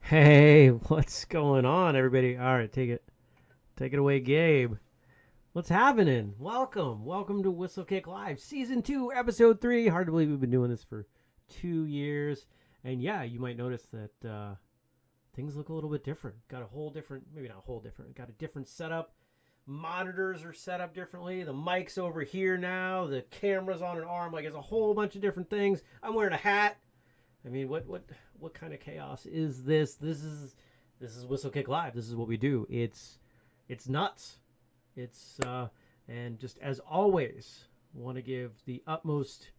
Hey, what's going on, everybody? All right, take it away, Gabe. What's happening? Welcome to Whistlekick Live, Season 2, Episode 3. Hard to believe we've been doing this for 2 years. And yeah, you might notice that things look a little bit different. Got a whole different, maybe not a whole different, got a different setup. Monitors are set up differently. The mic's over here now. The camera's on an arm. Like, it's a whole bunch of different things. I'm wearing a hat. I mean, what kind of chaos is this? This is Whistlekick Live. This is what we do. It's nuts. It's and just as always, want to give the utmost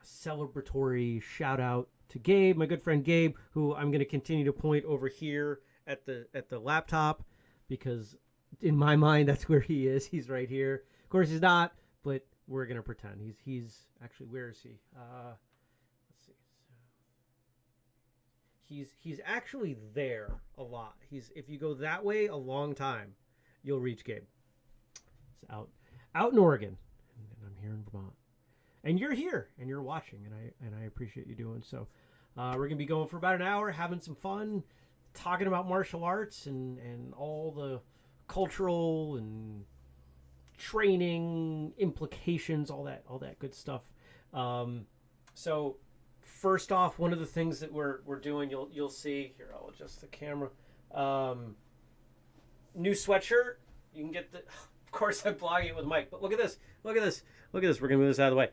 celebratory shout out to Gabe, my good friend Gabe, who I'm going to continue to point over here at the laptop because in my mind that's where he is. He's right here. Of course he's not, but we're going to pretend he's actually, where is he? Let's see. He's actually there a lot. If you go that way a long time, you'll reach Gabe. It's out in Oregon, and I'm here in Vermont, and you're here and you're watching, and I appreciate you doing so. We're gonna be going for about an hour, having some fun, talking about martial arts and all the cultural and training implications, all that good stuff. So first off, one of the things that we're doing, you'll see here. I'll adjust the camera. New sweatshirt. You can get the. Of course, I'm blogging it with Mike, but look at this. We're gonna move this out of the way.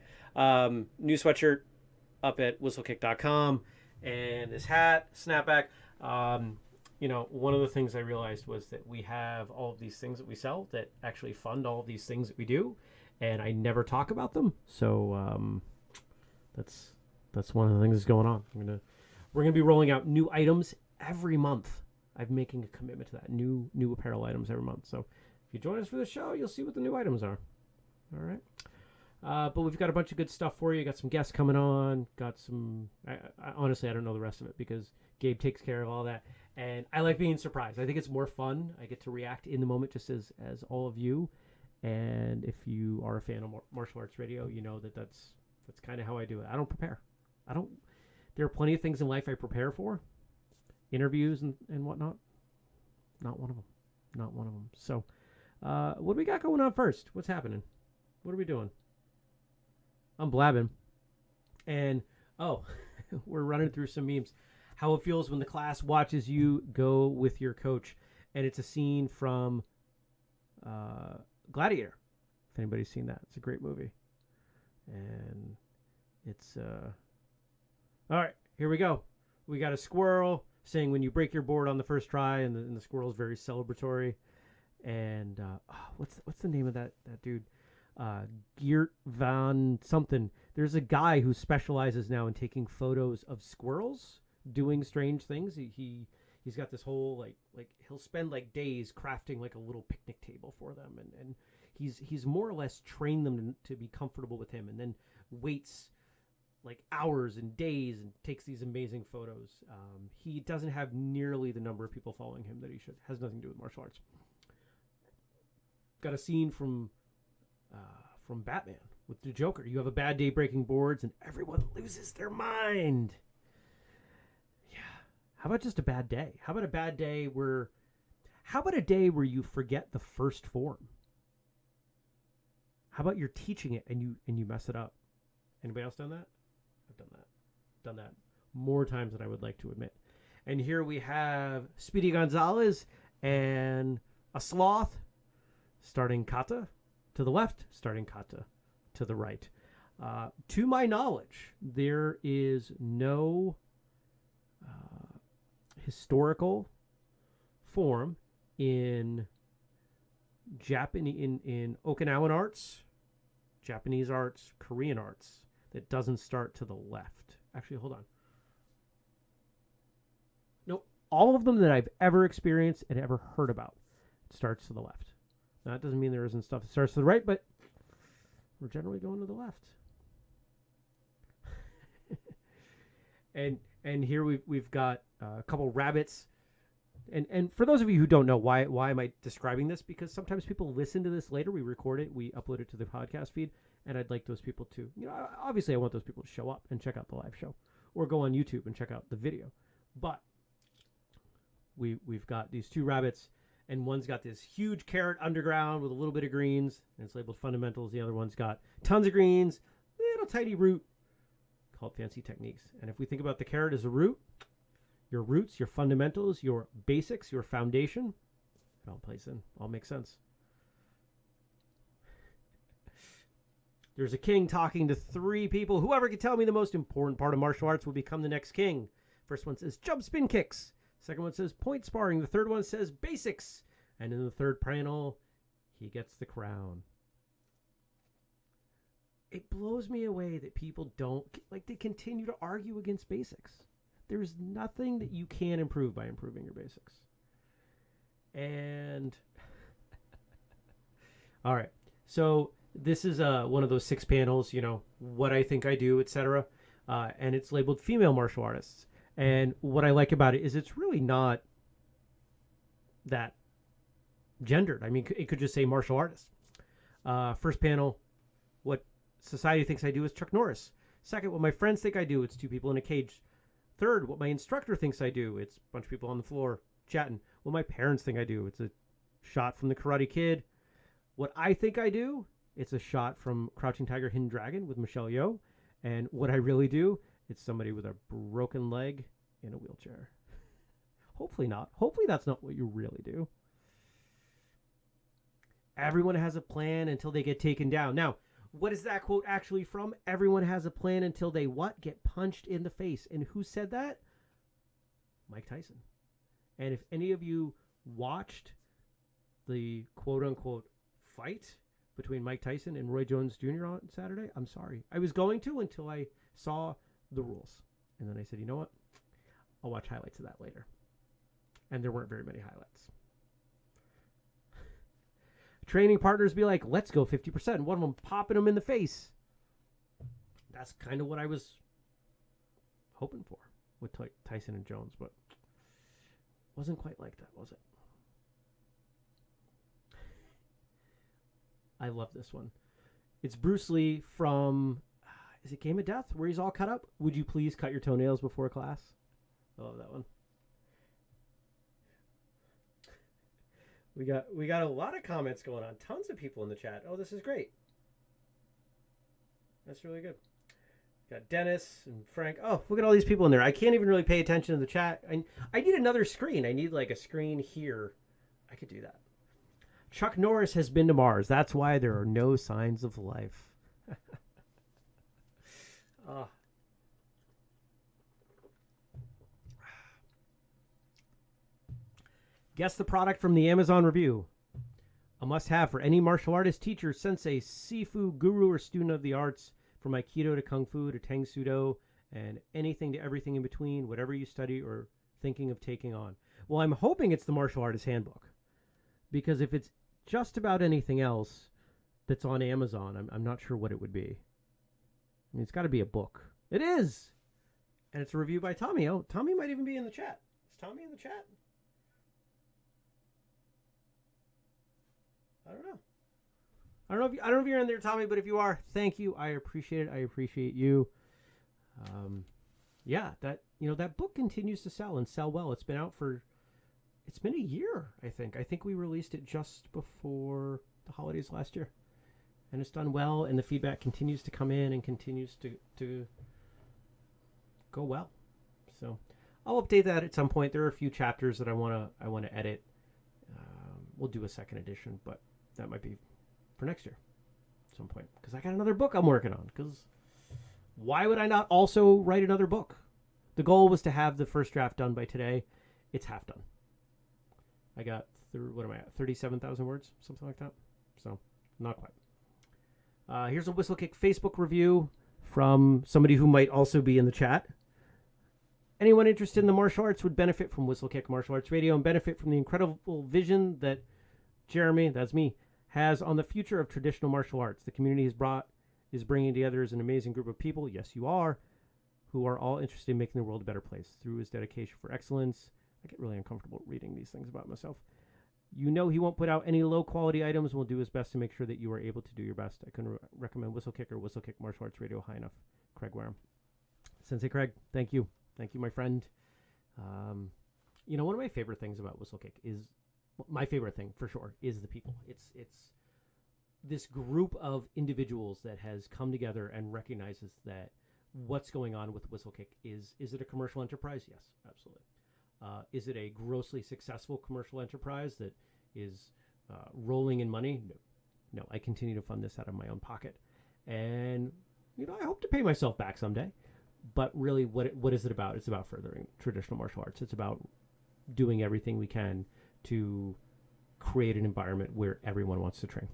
New sweatshirt up at whistlekick.com, and this hat, snapback. One of the things I realized was that we have all of these things that we sell that actually fund all of these things that we do, and I never talk about them. So that's one of the things that's going on. We're gonna be rolling out new items every month. I'm making a commitment to that. New apparel items every month. So if you join us for the show, you'll see what the new items are. All right. But we've got a bunch of good stuff for you. Got some guests coming on. Got some. I honestly, I don't know the rest of it because Gabe takes care of all that. And I like being surprised. I think it's more fun. I get to react in the moment just as all of you. And if you are a fan of martial arts radio, you know that's kind of how I do it. I don't prepare. There are plenty of things in life I prepare for. Interviews and whatnot. Not one of them. So, what do we got going on first? What's happening? What are we doing? I'm blabbing. And, we're running through some memes. How it feels when the class watches you go with your coach. And it's a scene from Gladiator. If anybody's seen that. It's a great movie. And it's... All right, here we go. We got a squirrel saying when you break your board on the first try, and the squirrel is very celebratory. And what's the name of that dude? Geert van something. There's a guy who specializes now in taking photos of squirrels doing strange things. He's got this whole like he'll spend like days crafting like a little picnic table for them, and he's more or less trained them to be comfortable with him, and then waits like hours and days and takes these amazing photos. He doesn't have nearly the number of people following him that he should. Has nothing to do with martial arts. Got a scene from Batman with the Joker. You have a bad day breaking boards and everyone loses their mind. Yeah. How about just a bad day? How about a day where you forget the first form? How about you're teaching it and you mess it up? Anybody else done that? I've done that more times than I would like to admit. And here we have Speedy Gonzalez and a sloth starting kata to the left, starting kata to the right. To my knowledge, there is no historical form in in Okinawan arts, Japanese arts, Korean arts that doesn't start to the left. Actually, hold on. Nope. All of them that I've ever experienced and ever heard about starts to the left. Now, that doesn't mean there isn't stuff that starts to the right, but we're generally going to the left. and here we've got a couple rabbits. And for those of you who don't know, why am I describing this? Because sometimes people listen to this later. We record it. We upload it to the podcast feed. And I'd like those people to, obviously I want those people to show up and check out the live show. Or go on YouTube and check out the video. But we've got these two rabbits, and one's got this huge carrot underground with a little bit of greens, and it's labeled fundamentals. The other one's got tons of greens, little tiny root, called fancy techniques. And if we think about the carrot as a root, your roots, your fundamentals, your basics, your foundation, it all plays in, all makes sense. There's a king talking to three people. Whoever can tell me the most important part of martial arts will become the next king. First one says jump spin kicks. Second one says point sparring. The third one says basics. And in the third panel, he gets the crown. It blows me away that people don't, like, they continue to argue against basics. There's nothing that you can improve by improving your basics. And all right, so this is one of those 6 panels, what I think I do, etc. And it's labeled female martial artists. And what I like about it is it's really not that gendered. I mean, it could just say martial artists. First panel, what society thinks I do is Chuck Norris. Second, what my friends think I do, it's 2 people in a cage. Third, what my instructor thinks I do, it's a bunch of people on the floor chatting. What my parents think I do, it's a shot from The Karate Kid. What I think I do, it's a shot from Crouching Tiger, Hidden Dragon with Michelle Yeoh. And what I really do, it's somebody with a broken leg in a wheelchair. Hopefully not. Hopefully that's not what you really do. Everyone has a plan until they get taken down. Now, what is that quote actually from? Everyone has a plan until they what? Get punched in the face. And who said that? Mike Tyson. And if any of you watched the quote-unquote fight between Mike Tyson and Roy Jones Jr. on Saturday, I'm sorry. I was going to until I saw the rules. And then I said, you know what? I'll watch highlights of that later. And there weren't very many highlights. Training partners be like, let's go 50%. One of them popping them in the face. That's kind of what I was hoping for with Tyson and Jones, but wasn't quite like that, was it? I love this one. It's Bruce Lee from, is it Game of Death, where he's all cut up? Would you please cut your toenails before class? I love that one. We got a lot of comments going on. Tons of people in the chat. Oh, this is great. That's really good. Got Dennis and Frank. Oh, look at all these people in there. I can't even really pay attention to the chat. I need another screen. I need like a screen here. I could do that. Chuck Norris has been to Mars. That's why there are no signs of life. Oh. Guess the product from the Amazon review. A must-have for any martial artist, teacher, sensei, sifu, guru, or student of the arts, from Aikido to Kung Fu to Tang Sudo, and anything to everything in between, whatever you study or thinking of taking on. Well, I'm hoping it's the Martial Artist Handbook. Because if it's just about anything else that's on Amazon, I'm not sure what it would be. I mean, it's got to be a book. It is! And it's a review by Tommy. Oh, Tommy might even be in the chat. Is Tommy in the chat? I don't know. I don't know if you're in there, Tommy, but if you are, thank you. I appreciate it. I appreciate you. Yeah, that book continues to sell and sell well. It's been out it's been a year, I think. I think we released it just before the holidays last year. And it's done well, and the feedback continues to come in and continues to go well. So I'll update that at some point. There are a few chapters that I want to edit. We'll do a second edition, but that might be for next year at some point, because I got another book I'm working on. Because why would I not also write another book? The goal was to have the first draft done by today. It's half done. I got 37,000 words, something like that. So not quite. Here's a whistlekick Facebook review from somebody who might also be in the chat. Anyone interested in the martial arts would benefit from Whistlekick Martial Arts Radio and benefit from the incredible vision that Jeremy, that's me, has on the future of traditional martial arts. The community is bringing together as an amazing group of people, yes you are, who are all interested in making the world a better place through his dedication for excellence. I get really uncomfortable reading these things about myself. You know he won't put out any low-quality items and will do his best to make sure that you are able to do your best. I couldn't recommend Whistlekick or Whistlekick Martial Arts Radio high enough. Craig Wareham. Sensei Craig, thank you. Thank you, my friend. one of my favorite things about whistlekick is my favorite thing for sure is the people. It's this group of individuals that has come together and recognizes that what's going on with whistlekick is it a commercial enterprise? Yes, absolutely. Is it a grossly successful commercial enterprise that is rolling in money? No. I continue to fund this out of my own pocket, and I hope to pay myself back someday. But really, what is it about? It's about furthering traditional martial arts. It's about doing everything we can to create an environment where everyone wants to train.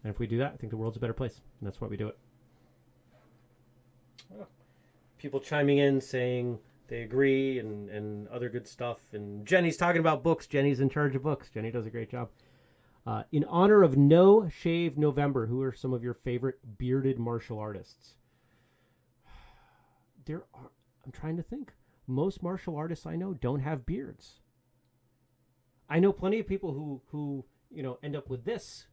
And if we do that, I think the world's a better place. And that's why we do it. Well, people chiming in saying they agree and other good stuff. And Jenny's talking about books. Jenny's in charge of books. Jenny does a great job. In honor of No Shave November, who are some of your favorite bearded martial artists? I'm trying to think. Most martial artists I know don't have beards. I know plenty of people who end up with this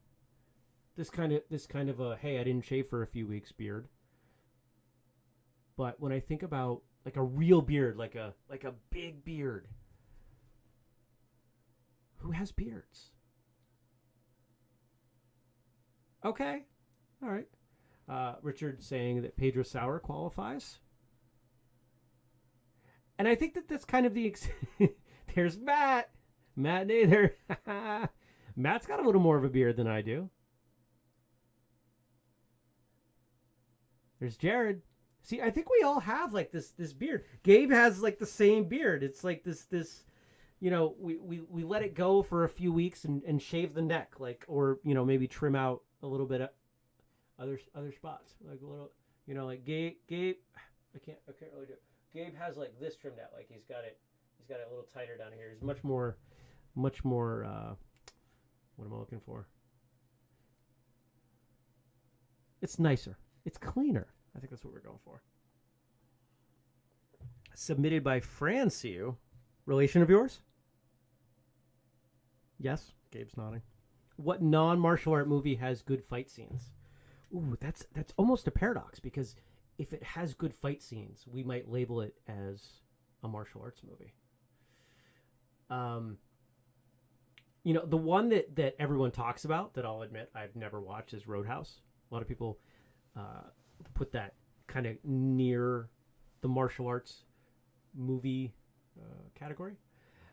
kind of a, hey, I didn't shave for a few weeks beard. But when I think about like a real beard, like a big beard, who has beards? Okay. All right. Richard saying that Pedro Sauer qualifies. And I think that's kind of the... There's Matt. Matt Nather. Matt's got a little more of a beard than I do. There's Jared. See, I think we all have like this beard. Gabe has like the same beard. It's like this we let it go for a few weeks and shave the neck, like, or maybe trim out a little bit of other spots, like a little, like Gabe. I can't really do it. Gabe has like this trimmed out, like he's got it a little tighter down here. He's much more. What am I looking for? It's nicer. It's cleaner. I think that's what we're going for. Submitted by Franciu. Relation of yours? Yes. Gabe's nodding. What non-martial art movie has good fight scenes? Ooh, that's almost a paradox, because if it has good fight scenes, we might label it as a martial arts movie. The one that everyone talks about, that I'll admit I've never watched, is Roadhouse. A lot of people put that kind of near the martial arts movie category.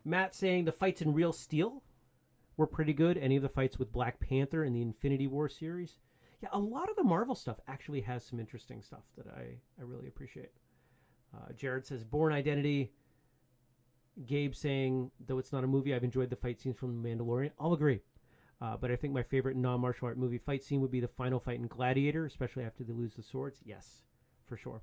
Matt saying the fights in Real Steel were pretty good. Any of the fights with Black Panther in the Infinity War series. Yeah, a lot of the Marvel stuff actually has some interesting stuff that I really appreciate. Jared says Born Identity. Gabe saying, though it's not a movie, I've enjoyed the fight scenes from The Mandalorian. I'll agree. But I think my favorite non-martial art movie fight scene would be the final fight in Gladiator, especially after they lose the swords. Yes, for sure.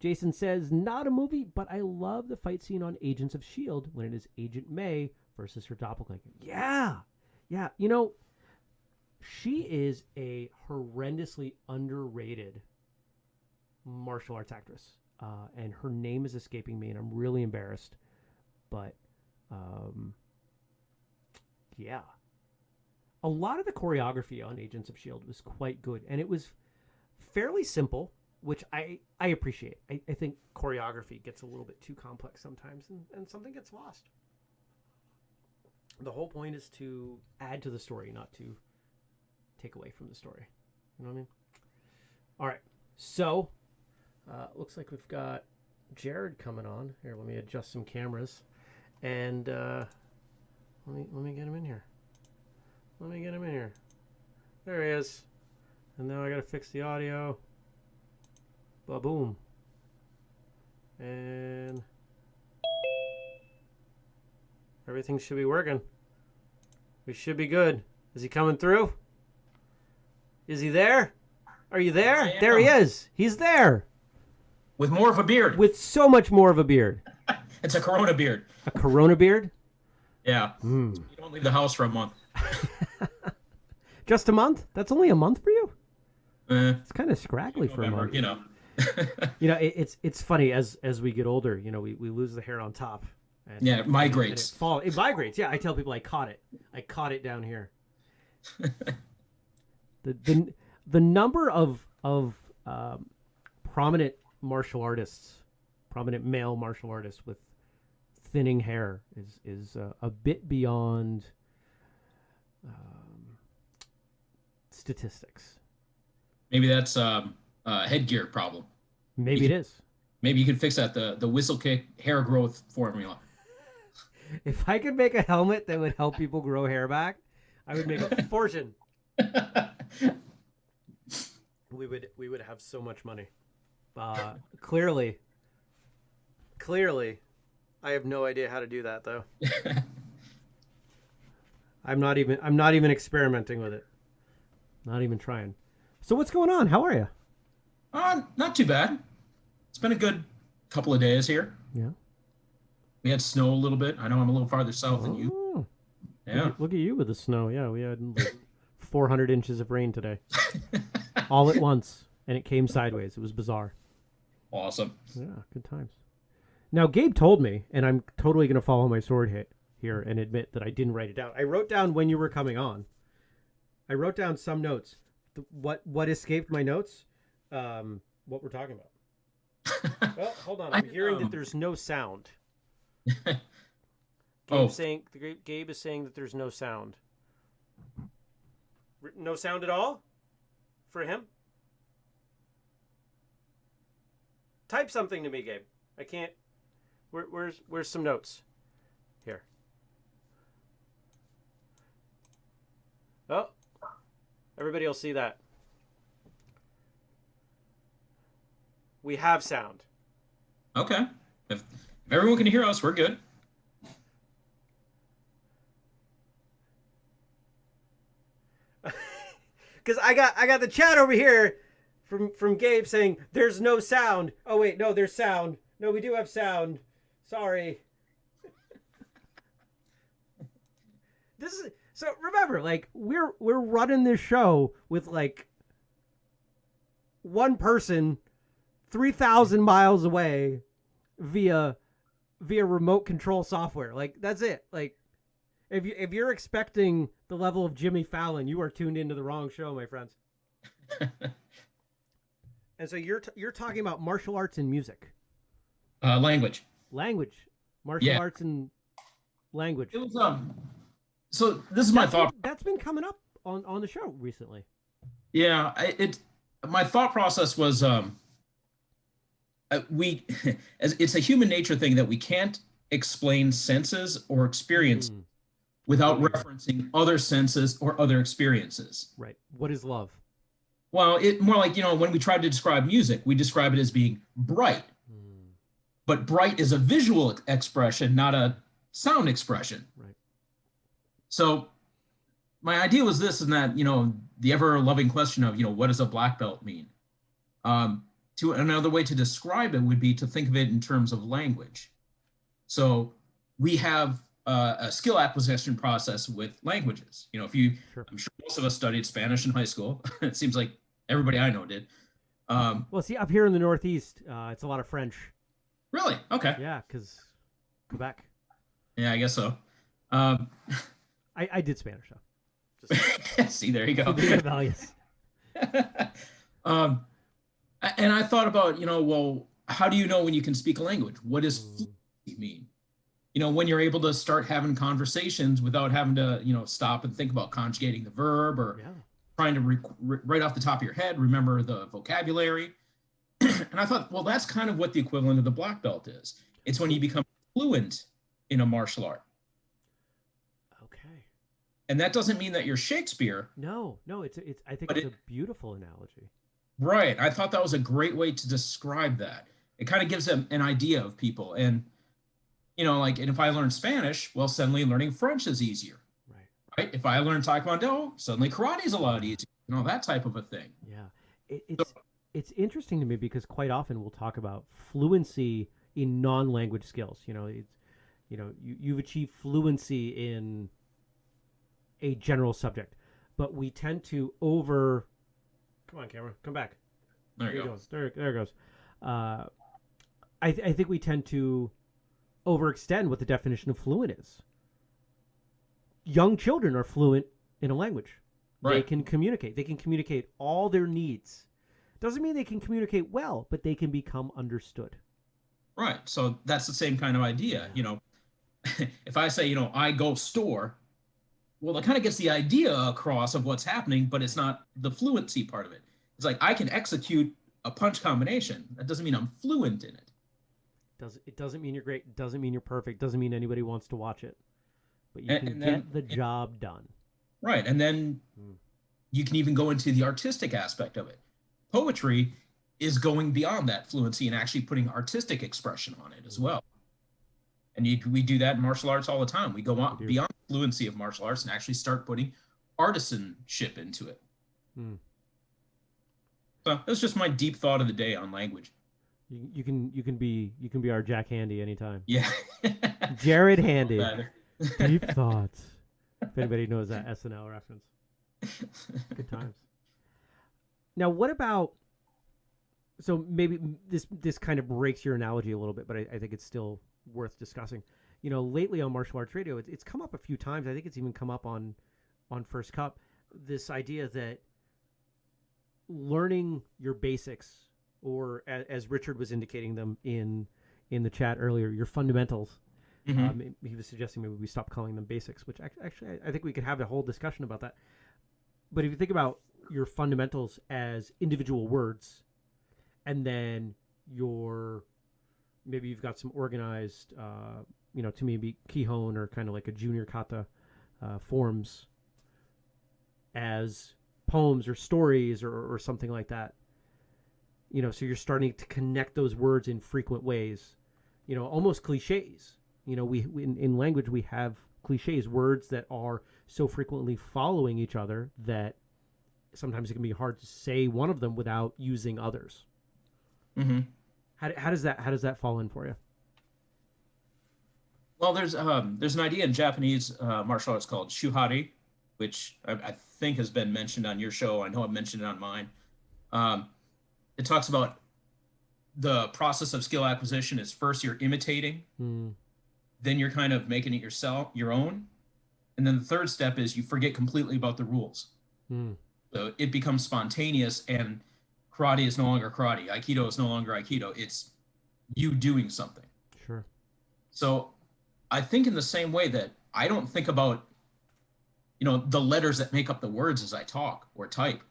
Jason says, not a movie, but I love the fight scene on Agents of S.H.I.E.L.D. when it is Agent May versus her doppelganger. Yeah. She is a horrendously underrated martial arts actress. And her name is escaping me, and I'm really embarrassed. But, yeah. A lot of the choreography on Agents of S.H.I.E.L.D. was quite good. And it was fairly simple, which I appreciate. I think choreography gets a little bit too complex sometimes, and something gets lost. The whole point is to add to the story, not to take away from the story. You know what I mean? All right. So, looks like we've got Jared coming on. Here, let me adjust some cameras. And let me get him in here. There he is. And now I got to fix the audio. Ba-boom. And everything should be working. We should be good. Is he coming through? Is he there? Are you there? There he is. He's there. With more of a beard. With so much more of a beard. It's a Corona beard. A Corona beard? Yeah. You don't leave the house for a month. Just a month? That's only a month for you? It's kind of scraggly for a month. It's funny as we get older. We lose the hair on top. And, it migrates. It migrates. Yeah, I tell people I caught it down here. The number of prominent male martial artists with thinning hair is a bit beyond statistics. Maybe that's a headgear problem. Maybe it is. Maybe you could fix that, the whistlekick hair growth formula. If I could make a helmet that would help people grow hair back, I would make a fortune. We would have so much money. Clearly, I have no idea how to do that though. I'm not even experimenting with it. Not even trying. So what's going on? How are you? Not too bad. It's been a good couple of days here. Yeah. We had snow a little bit. I know I'm a little farther south than you. Oh. Yeah. Look at you with the snow. Yeah, we had like 400 inches of rain today. All at once. And it came sideways. It was bizarre. Awesome. Yeah, good times. Now, Gabe told me, and I'm totally going to follow my sword here and admit that I didn't write it down. I wrote down when you were coming on. I wrote down some notes. What escaped my notes? What we're talking about. Well, hold on. I'm hearing that there's no sound. Gabe is saying that there's no sound. No sound at all? For him? Type something to me, Gabe. I can't. Where's some notes? Here. Oh. Everybody will see that. We have sound. Okay. If everyone can hear us, we're good. Because I got the chat over here from Gabe saying there's no sound. Oh wait, no, there's sound. No, we do have sound. Sorry. This is so. Remember, like we're running this show with like one person 3,000 miles away via remote control software. Like that's it. Like if you're expecting the level of Jimmy Fallon, you are tuned into the wrong show, my friends. And so you're talking about martial arts and music. Language. Martial arts and language. It was so this is my thought. That's been coming up on the show recently. Yeah, my thought process was it's a human nature thing that we can't explain senses or experience without referencing other senses or other experiences. Right. What is love? Well, it more like, when we try to describe music, we describe it as being bright. But bright is a visual expression, not a sound expression. Right. So my idea was this, and that, the ever-loving question of, what does a black belt mean? To another way to describe it would be to think of it in terms of language. So we have a skill acquisition process with languages. I'm sure most of us studied Spanish in high school. It seems like everybody I know did. Well, see, up here in the Northeast, it's a lot of French. Really? Okay. Yeah, because Quebec. Yeah, I guess so. I did Spanish though. Just see, there you go. Rebellious. And I thought about, well, how do you know when you can speak a language? What does fluency mean? When you're able to start having conversations without having to, stop and think about conjugating the verb or trying to right off the top of your head, remember the vocabulary. And I thought, well, that's kind of what the equivalent of the black belt is. It's when you become fluent in a martial art. Okay. And that doesn't mean that you're Shakespeare. No, it's I think it's a beautiful analogy. Right. I thought that was a great way to describe that. It kind of gives them an idea of people. And, and if I learn Spanish, well, suddenly learning French is easier. Right. If I learn Taekwondo, suddenly karate is a lot easier. that type of a thing. Yeah. It's interesting to me because quite often we'll talk about fluency in non-language skills. You've achieved fluency in a general subject, but we tend to Come on, camera, come back. There you go. There it goes. I think we tend to overextend what the definition of fluent is. Young children are fluent in a language. Right. They can communicate. They can communicate all their needs. Doesn't mean they can communicate well, but they can become understood. Right. So that's the same kind of idea. if I say, I go store, well, that kind of gets the idea across of what's happening, but it's not the fluency part of it. It's like I can execute a punch combination. That doesn't mean I'm fluent in it. It doesn't mean you're great. It doesn't mean you're perfect. Doesn't mean anybody wants to watch it. But you can get the job done. Right. And then you can even go into the artistic aspect of it. Poetry is going beyond that fluency and actually putting artistic expression on it as well. And we do that in martial arts all the time. We go on beyond the fluency of martial arts and actually start putting artisanship into it. So that's just my deep thought of the day on language. You can be our Jack Handy anytime. Yeah. Jared Handy. Deep thoughts. If anybody knows that SNL reference. Good times. Now, what about? So maybe this kind of breaks your analogy a little bit, but I think it's still worth discussing. Lately on Martial Arts Radio, it's come up a few times. I think it's even come up on First Cup. This idea that learning your basics, or as Richard was indicating them in the chat earlier, your fundamentals. He was suggesting maybe we stop calling them basics, which actually I think we could have a whole discussion about that. But if you think about your fundamentals as individual words, and then maybe you've got some organized, to maybe Kihon or kind of like a junior kata forms as poems or stories or something like that. So you're starting to connect those words in frequent ways, almost cliches. We in language, we have cliches, words that are so frequently following each other that sometimes it can be hard to say one of them without using others. How does that fall in for you? Well, there's an idea in Japanese martial arts called shuhari, which I think has been mentioned on your show. I know I've mentioned it on mine. It talks about the process of skill acquisition is first you're imitating, then you're kind of making it your own, and then the third step is you forget completely about the rules. So it becomes spontaneous, and karate is no longer karate. Aikido is no longer Aikido. It's you doing something. Sure. So I think in the same way that I don't think about, the letters that make up the words as I talk or type.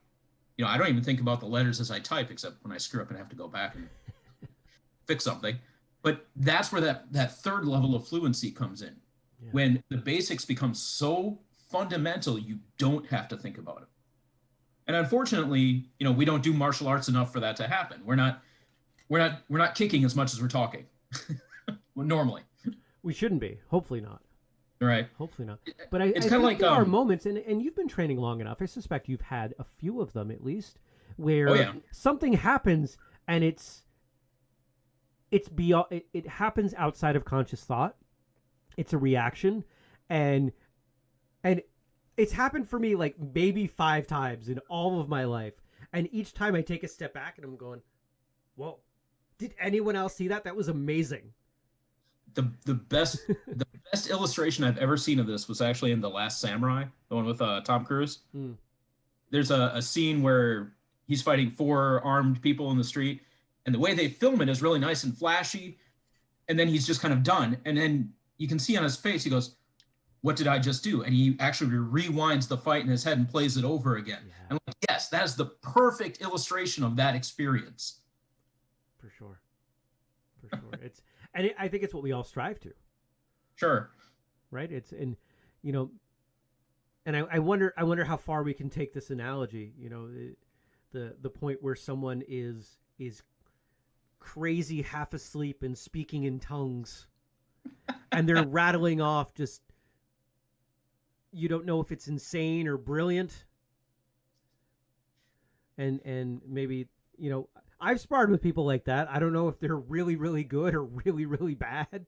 I don't even think about the letters as I type, except when I screw up and have to go back and fix something. But that's where that third level of fluency comes in. Yeah. When the basics become so fundamental, you don't have to think about it. And unfortunately, we don't do martial arts enough for that to happen. We're not kicking as much as we're talking. Normally. We shouldn't be. Hopefully not. Right. Hopefully not. But I think like, there are moments, and you've been training long enough. I suspect you've had a few of them at least, where something happens and it's beyond. It happens outside of conscious thought. It's a reaction, and it's happened for me like maybe 5 times in all of my life. And each time I take a step back and I'm going, "Whoa! Did anyone else see that? That was amazing." The best illustration I've ever seen of this was actually in The Last Samurai, the one with Tom Cruise. There's a scene where he's fighting 4 armed people in the street, and the way they film it is really nice and flashy, and then he's just kind of done, and then you can see on his face, he goes, "What did I just do?" And he actually rewinds the fight in his head and plays it over again. Yeah. And like, yes, that is the perfect illustration of that experience. For sure. I think it's what we all strive to. Sure. Right. And I wonder how far we can take this analogy. The point where someone is crazy, half asleep, and speaking in tongues, and they're rattling off just. You don't know if it's insane or brilliant. And maybe, I've sparred with people like that. I don't know if they're really, really good or really, really bad.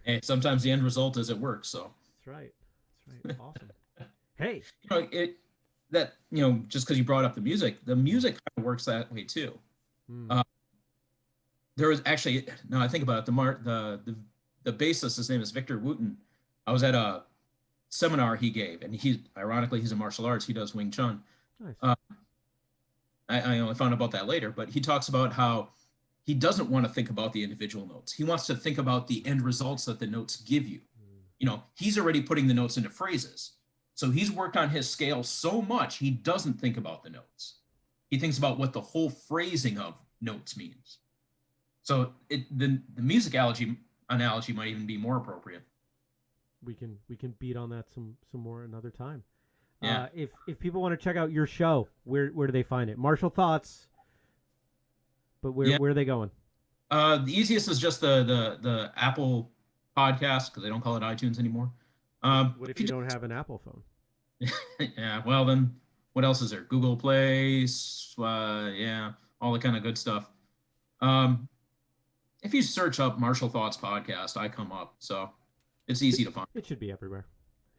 And sometimes the end result is it works. So that's right. Awesome. Hey, just because you brought up the music kind of works that way too. There was actually, now I think about it, the bassist, his name is Victor Wooten. I was at a seminar he gave, and he's a martial arts. He does Wing Chun. Nice. I only found out about that later, but he talks about how he doesn't want to think about the individual notes. He wants to think about the end results that the notes give you. You know, he's already putting the notes into phrases. So he's worked on his scale so much, he doesn't think about the notes. He thinks about what the whole phrasing of notes means. So the music analogy might even be more appropriate. We can beat on that some more another time. Yeah. If people want to check out your show, where do they find it? Martial Thoughts. But where are they going? The easiest is just the Apple podcast, because they don't call it iTunes anymore. What if you don't have an Apple phone? Yeah, well then, what else is there? Google Play, yeah, all the kind of good stuff. If you search up Martial Thoughts Podcast, I come up, so it's easy to find. It should be everywhere.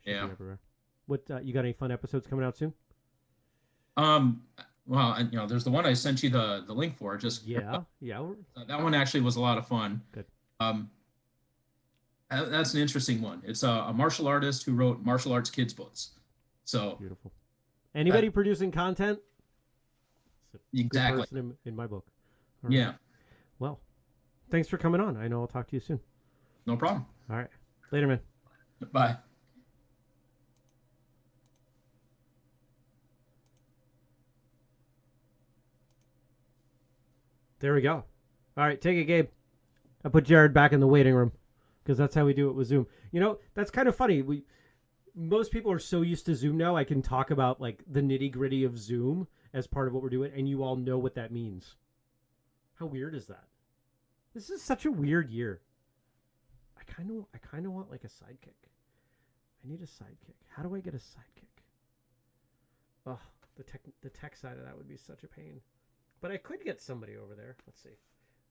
Yeah. Be everywhere. What you got? Any fun episodes coming out soon? Well, you know, there's the one I sent you the link for. Just yeah. That one actually was a lot of fun. Good. That's an interesting one. It's a martial artist who wrote martial arts kids books. So beautiful. Anybody producing content? Exactly. In my book. All right. Yeah. Well, thanks for coming on. I know I'll talk to you soon. No problem. All right. Later, man. Bye. There we go. All right, take it, Gabe. I put Jared back in the waiting room because that's how we do it with Zoom. You know, that's kind of funny. Most people are so used to Zoom now. I can talk about like the nitty gritty of Zoom as part of what we're doing, and you all know what that means. How weird is that? This is such a weird year. I kind of want like a sidekick. I need a sidekick. How do I get a sidekick? Oh, the tech side of that would be such a pain. But I could get somebody over there. Let's see.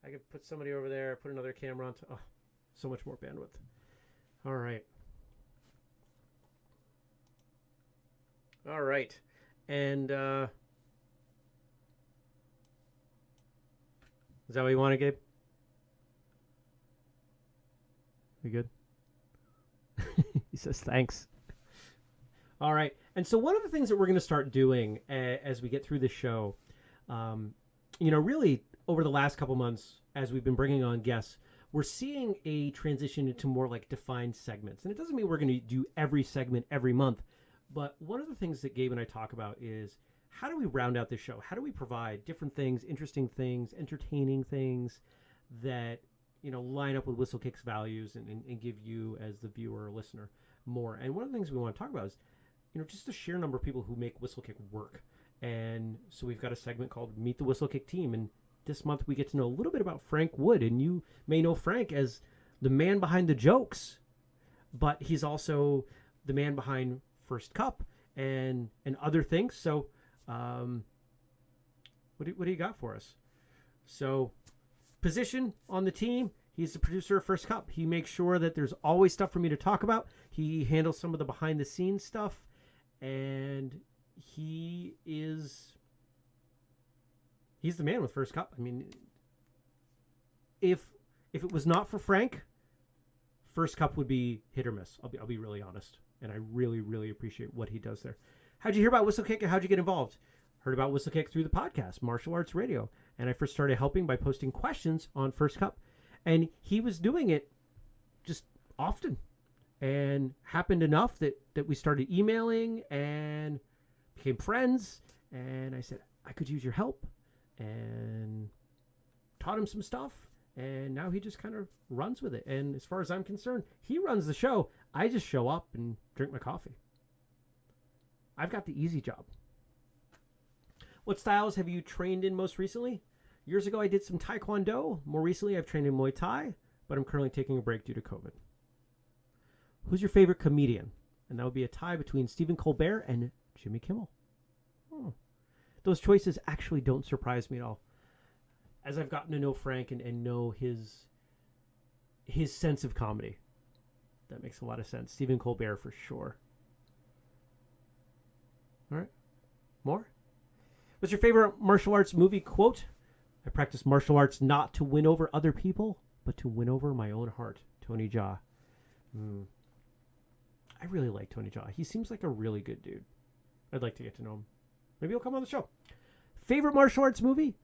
I could put somebody over there, put another camera on. Oh, so much more bandwidth. All right. All right. And is that what you wanted, Gabe? You good? He says thanks. All right. And so one of the things that we're going to start doing as we get through this show, you know, really over the last couple months, as we've been bringing on guests, we're seeing a transition into more like defined segments. And it doesn't mean we're going to do every segment every month. But one of the things that Gabe and I talk about is how do we round out this show? How do we provide different things, interesting things, entertaining things that, you know, line up with Whistlekick's values and give you as the viewer or listener more. And one of the things we want to talk about is, you know, just the sheer number of people who make Whistlekick work. And so we've got a segment called Meet the Whistlekick Team. And this month we get to know a little bit about Frank Wood. And you may know Frank as the man behind the jokes, but he's also the man behind First Cup and other things. So what do you got for us? So position on the team, he's the producer of First Cup. He makes sure that there's always stuff for me to talk about. He handles some of the behind the scenes stuff, and he's the man with First Cup. I mean, if it was not for Frank, First Cup would be hit or miss. I'll be really honest, and I really, really appreciate what he does there. How'd you hear about Whistlekick and how'd you get involved? Heard about Whistlekick through the podcast, Martial Arts Radio, and I first started helping by posting questions on First Cup, and he was doing it just often, and happened enough that we started emailing and became friends, and I said I could use your help, and taught him some stuff, and now he just kind of runs with it. And as far as I'm concerned, he runs the show. I just show up and drink my coffee. I've got the easy job. What styles have you trained in most recently? Years ago, I did some Taekwondo. More recently, I've trained in Muay Thai, but I'm currently taking a break due to COVID. Who's your favorite comedian? And that would be a tie between Stephen Colbert and Jimmy Kimmel. Those choices actually don't surprise me at all. As I've gotten to know Frank and know his sense of comedy. That makes a lot of sense. Stephen Colbert for sure. All right. More? What's your favorite martial arts movie quote? I practice martial arts not to win over other people, but to win over my own heart. Tony Jaa. I really like Tony Jaa. He seems like a really good dude. I'd like to get to know him. Maybe he'll come on the show. Favorite martial arts movie?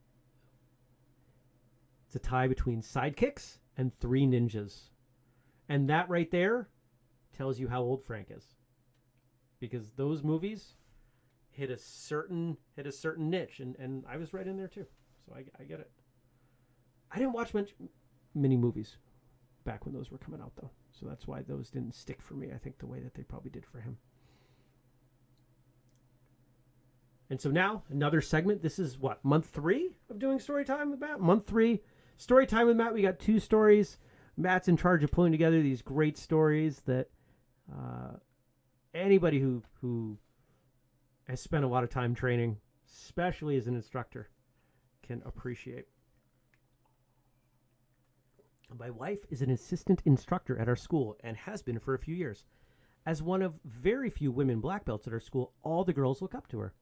It's a tie between Sidekicks and Three Ninjas. And that right there tells you how old Frank is. Because those movies hit a certain niche, and I was right in there too. So I get it. I didn't watch many movies back when those were coming out though. So that's why those didn't stick for me, I think, the way that they probably did for him. And so now, another segment. This is what, month 3 of doing Storytime with Matt? Month 3, Storytime with Matt. We got 2 stories. Matt's in charge of pulling together these great stories that anybody who has spent a lot of time training, especially as an instructor, can appreciate. My wife is an assistant instructor at our school and has been for a few years. As one of very few women black belts at our school, all the girls look up to her.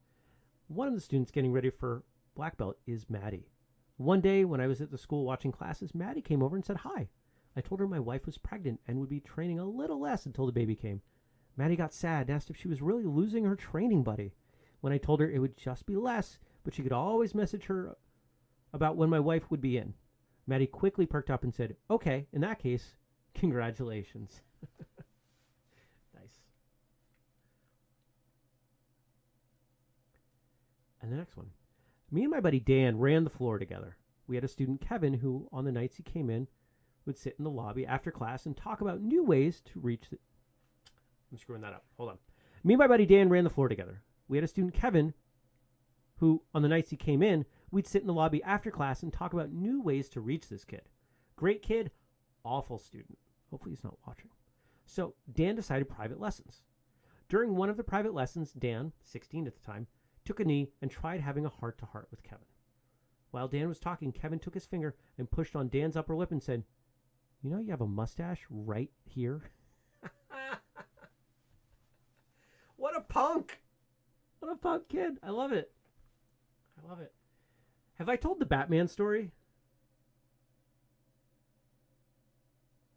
One of the students getting ready for black belt is Maddie. One day when I was at the school watching classes, Maddie came over and said hi. I told her my wife was pregnant and would be training a little less until the baby came. Maddie got sad and asked if she was really losing her training buddy. When I told her it would just be less, but she could always message her about when my wife would be in. Maddie quickly perked up and said, okay, in that case, congratulations. Nice. And the next one. Me and my buddy Dan ran the floor together. We had a student, Kevin, who on the nights he came in would sit in the lobby after class and talk about new ways to reach the... I'm screwing that up. Hold on. Me and my buddy Dan ran the floor together. We had a student, Kevin, who on the nights he came in, we'd sit in the lobby after class and talk about new ways to reach this kid. Great kid, awful student. Hopefully he's not watching. So Dan decided private lessons. During one of the private lessons, Dan, 16 at the time, took a knee and tried having a heart-to-heart with Kevin. While Dan was talking, Kevin took his finger and pushed on Dan's upper lip and said, you know you have a mustache right here? What a punk! What a punk kid. I love it. I love it. Have I told the Batman story?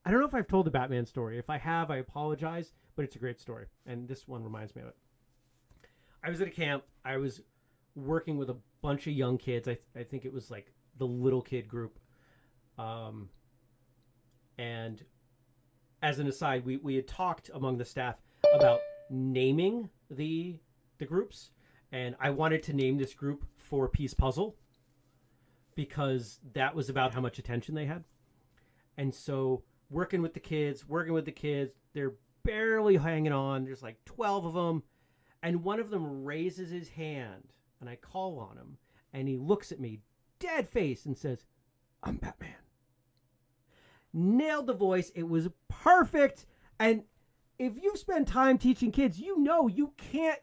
I don't know if I've told the Batman story. If I have, I apologize, but it's a great story. And this one reminds me of it. I was at a camp. I was working with a bunch of young kids. I think it was like the little kid group. And as an aside, we had talked among the staff about naming the groups. And I wanted to name this group 4-Piece Puzzle because that was about how much attention they had. And so working with the kids, they're barely hanging on. There's like 12 of them. And one of them raises his hand and I call on him and he looks at me dead face and says, I'm Batman. Nailed the voice. It was perfect. And if you've spent time teaching kids, you know you can't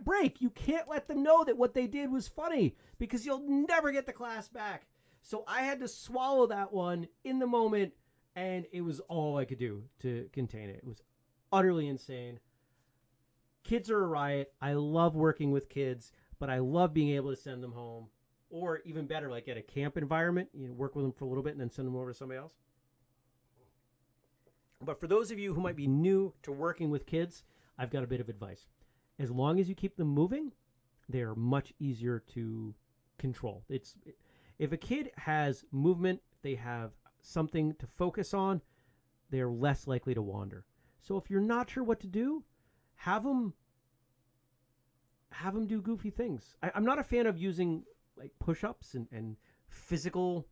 break. You can't let them know that what they did was funny because you'll never get the class back. So I had to swallow that one in the moment, and it was all I could do to contain it. It was utterly insane. Kids are a riot. I love working with kids, but I love being able to send them home. Or even better, like at a camp environment, work with them for a little bit and then send them over to somebody else. But for those of you who might be new to working with kids, I've got a bit of advice. As long as you keep them moving, they are much easier to control. If a kid has movement, they have something to focus on, they are less likely to wander. So if you're not sure what to do, have them do goofy things. I'm not a fan of using like push-ups and physical,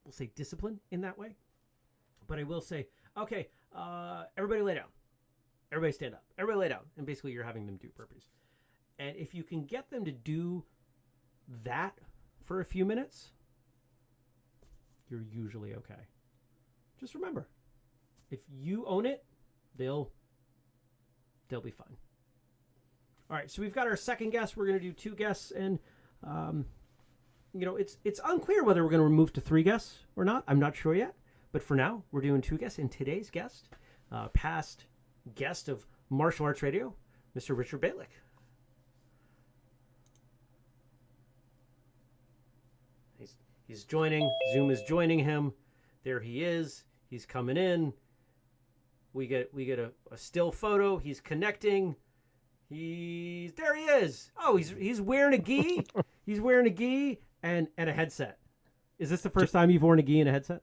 we'll say discipline in that way. But I will say, okay, everybody lay down. Everybody stand up. Everybody lay down. And basically you're having them do burpees. And if you can get them to do that for a few minutes, you're usually okay. Just remember, if you own it, they'll be fine. All right, so we've got our second guest. We're going to do 2 guests, and it's unclear whether we're going to move to 3 guests or not. I'm not sure yet. But for now, we're doing 2 guests. And today's guest, past guest of Martial Arts Radio, Mr. Richard Balick. He's joining. Zoom is joining him. There he is. He's coming in. We get a still photo. He's connecting. There he is. Oh, he's wearing a gi. He's wearing a gi and a headset. Is this the first time you've worn a gi and a headset?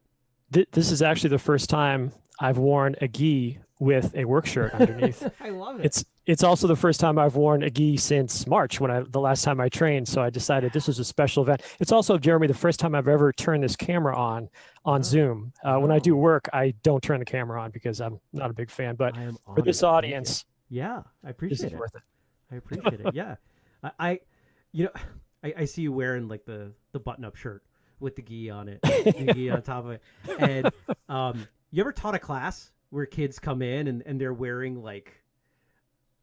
This is actually the first time I've worn a gi with a work shirt underneath. I love it. It's also the first time I've worn a gi since March the last time I trained. So I decided this was a special event. It's also, Jeremy, the first time I've ever turned this camera on Zoom. When I do work, I don't turn the camera on because I'm not a big fan. But for this audience, yeah, I appreciate this is it. worth it. I appreciate it. Yeah, I see you wearing like the button-up shirt with the gi on it, the gi on top of it. And you ever taught a class where kids come in and they're wearing like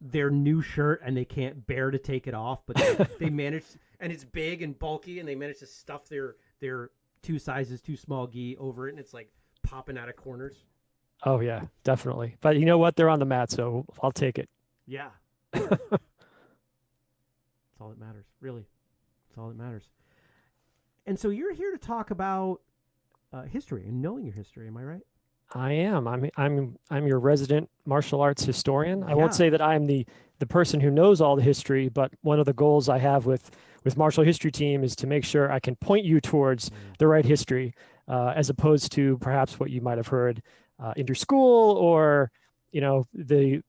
their new shirt and they can't bear to take it off, but they manage, and it's big and bulky, and they manage to stuff their 2 sizes too small gi over it, and it's like popping out of corners. Oh yeah, definitely. But you know what? They're on the mat, so I'll take it. Yeah. That's all that matters, really. That's all that matters. And so you're here to talk about history and knowing your history. Am I right? I am. I'm your resident martial arts historian. I won't say that I am the person who knows all the history, but one of the goals I have with Martial History Team is to make sure I can point you towards the right history, as opposed to perhaps what you might have heard in your school, or the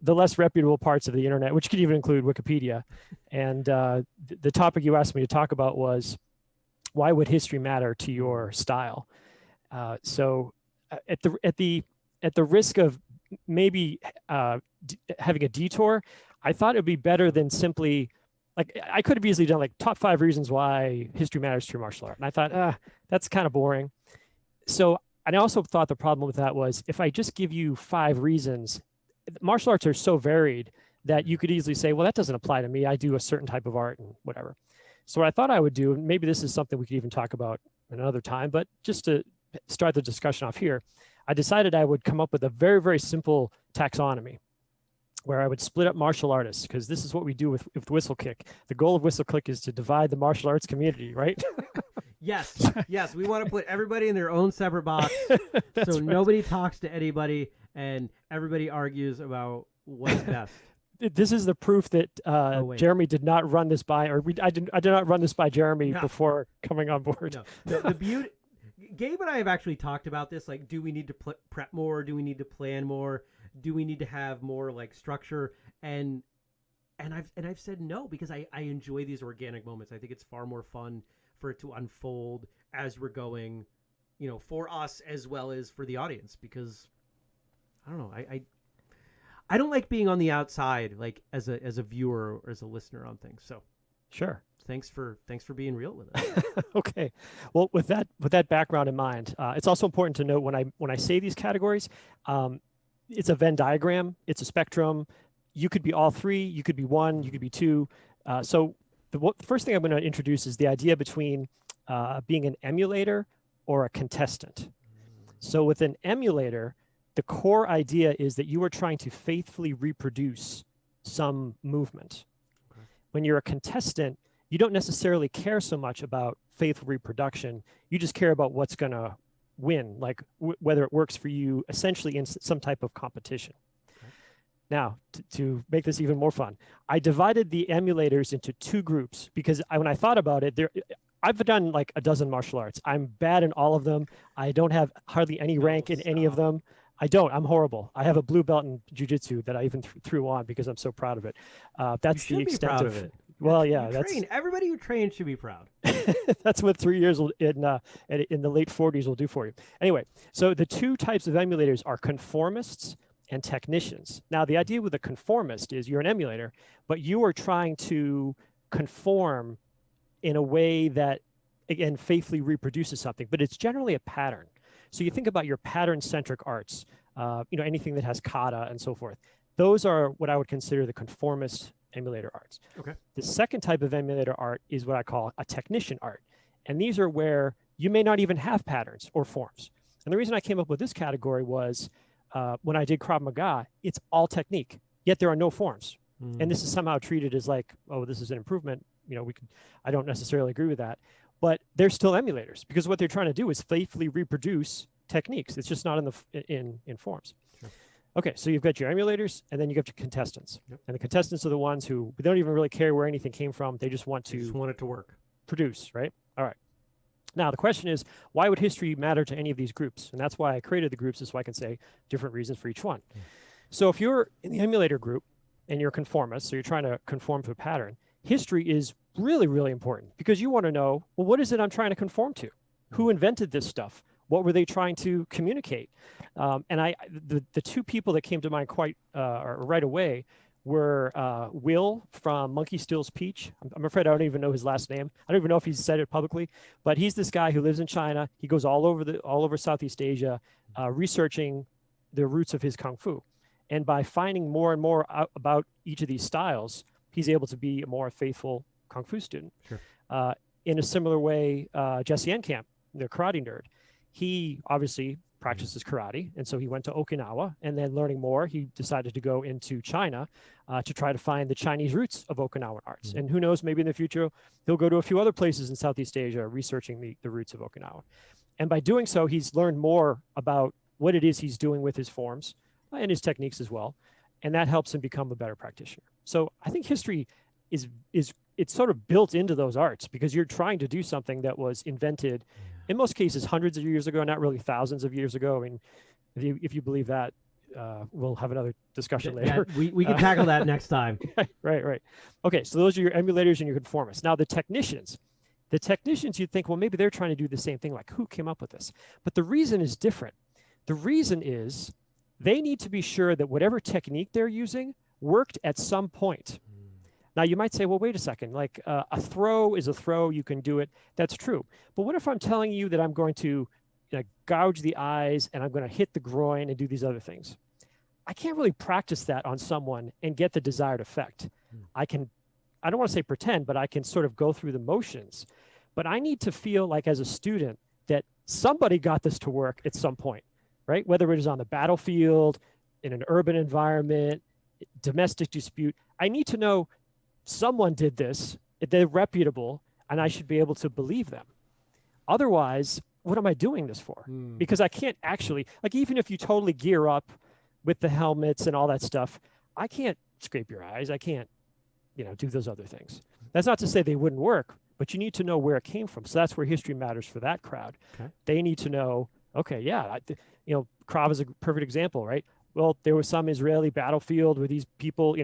less reputable parts of the internet, which could even include Wikipedia. And the topic you asked me to talk about was, why would history matter to your style? So at the risk of maybe having a detour, I thought it would be better than simply, like, I could have easily done like top 5 reasons why history matters to your martial art. And I thought, that's kind of boring. So, and I also thought the problem with that was, if I just give you 5 reasons, martial arts are so varied that you could easily say, well, that doesn't apply to me. I do a certain type of art and whatever. So what I thought I would do, and maybe this is something we could even talk about another time, but just to start the discussion off here, I decided I would come up with a very, very simple taxonomy where I would split up martial artists, because this is what we do with whistlekick. The goal of whistlekick is to divide the martial arts community, right? Yes. We want to put everybody in their own separate box, so right. Nobody talks to anybody and everybody argues about what's best. This is the proof that Jeremy did not run this by, or I did not run this by Jeremy before coming on board. No. The beauty, Gabe and I have actually talked about this. Like, do we need to prep more? Do we need to plan more? Do we need to have more like structure? And I've said no, because I enjoy these organic moments. I think it's far more fun for it to unfold as we're going, for us as well as for the audience. Because I don't know, I don't like being on the outside, like as a viewer or as a listener on things. So sure. Thanks for being real with us. Okay. Well, with that background in mind, it's also important to note when I say these categories, it's a Venn diagram, it's a spectrum. You could be all 3, you could be 1, you could be 2. So the first thing I'm going to introduce is the idea between being an emulator or a contestant. So with an emulator, the core idea is that you are trying to faithfully reproduce some movement. Okay. When you're a contestant, you don't necessarily care so much about faithful reproduction. You just care about what's going to win, like whether it works for you, essentially in some type of competition. Okay. Now, to make this even more fun, I divided the emulators into 2 groups, because when I thought about it, I've done like a dozen martial arts. I'm bad in all of them. I don't have hardly any rank in any of them. I'm horrible. I have a blue belt in jiu-jitsu that I even threw on because I'm so proud of it. That's the extent of it. Well, yeah, everybody who trains should be proud. That's what 3 years in the late 40s will do for you. Anyway, so the 2 types of emulators are conformists and technicians. Now, the idea with a conformist is you're an emulator, but you are trying to conform in a way that, again, faithfully reproduces something, but it's generally a pattern. So you think about your pattern-centric arts, anything that has kata and so forth. Those are what I would consider the conformist emulator arts. Okay. The second type of emulator art is what I call a technician art. And these are where you may not even have patterns or forms. And the reason I came up with this category was when I did Krav Maga, it's all technique, yet there are no forms. And this is somehow treated as like, oh, this is an improvement. I don't necessarily agree with that. But they're still emulators, because what they're trying to do is faithfully reproduce techniques. It's just not in forms. Sure. Okay, so you've got your emulators, and then you got your contestants. Yep. And the contestants are the ones who they don't even really care where anything came from. They just want it to work, produce, right? All right. Now, the question is, why would history matter to any of these groups? And that's why I created the groups, is so I can say different reasons for each one. So if you're in the emulator group and you're conformist, so you're trying to conform to a pattern, history is really, really important because you want to know, well, what is it I'm trying to conform to? Who invented this stuff? What were they trying to communicate? And the two people that came to mind quite right away were Will from Monkey Steals Peach. I'm afraid I don't even know his last name. I don't even know if he's said it publicly, but he's this guy who lives in China. He goes all over Southeast Asia, researching the roots of his Kung Fu. And by finding more and more out about each of these styles, he's able to be a more faithful Kung Fu student. Sure. In a similar way, Jesse Enkamp, the karate nerd, he obviously practices karate. And so he went to Okinawa, and then learning more, he decided to go into China to try to find the Chinese roots of Okinawan arts. Mm-hmm. And who knows, maybe in the future, he'll go to a few other places in Southeast Asia researching the roots of Okinawa. And by doing so, he's learned more about what it is he's doing with his forms and his techniques as well. And that helps him become a better practitioner. So I think history is it's sort of built into those arts because you're trying to do something that was invented in most cases hundreds of years ago, not really thousands of years ago. I mean, if you believe that, we'll have another discussion later. We can tackle that next time. Right. Okay, so those are your emulators and your conformists. Now the technicians, you'd think, well, maybe they're trying to do the same thing. Like, who came up with this? But the reason is different. The reason is they need to be sure that whatever technique they're using worked at some point. Now, you might say, well, wait a second, like a throw is a throw, you can do it. That's true. But what if I'm telling you that I'm going to gouge the eyes and I'm going to hit the groin and do these other things? I can't really practice that on someone and get the desired effect. I don't want to say pretend, but I can sort of go through the motions. But I need to feel like as a student that somebody got this to work at some point, right? Whether it is on the battlefield, in an urban environment, domestic dispute, I need to know someone did this, they're reputable, and I should be able to believe them. Otherwise, what am I doing this for? Because I can't actually, like, even if you totally gear up with the helmets and all that stuff, I can't scrape your eyes. I can't, do those other things. That's not to say they wouldn't work, but you need to know where it came from. So that's where history matters for that crowd. Okay. They need to know, okay, yeah, Krav is a perfect example, right? Well, there was some Israeli battlefield where these people,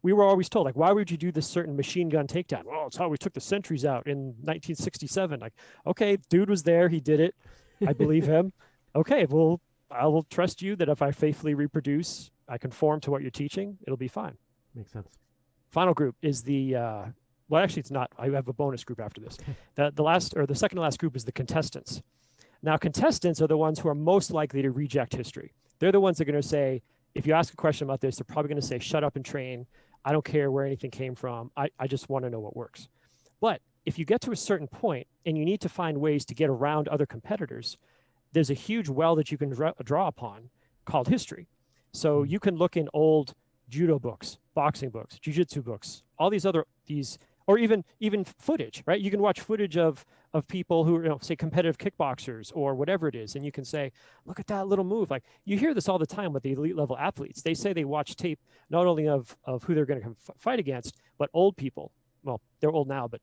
we were always told, like, why would you do this certain machine gun takedown? Well, it's how we took the sentries out in 1967. Like, okay, dude was there. He did it. I believe him. Okay, well, I will trust you that if I faithfully reproduce, I conform to what you're teaching, it'll be fine. Makes sense. Final group is the, well, actually, it's not. I have a bonus group after this. The second to last group is the contestants. Now, contestants are the ones who are most likely to reject history. They're the ones that are going to say, if you ask a question about this, they're probably going to say, shut up and train. I don't care where anything came from. I just want to know what works. But if you get to a certain point and you need to find ways to get around other competitors, there's a huge well that you can draw upon called history. So you can look in old judo books, boxing books, jiu-jitsu books, all these, or even footage, right? You can watch footage of people who are, say, competitive kickboxers or whatever it is, and you can say, look at that little move. Like, you hear this all the time with the elite level athletes. They say they watch tape not only of who they're going to fight against, but old people. Well, they're old now, but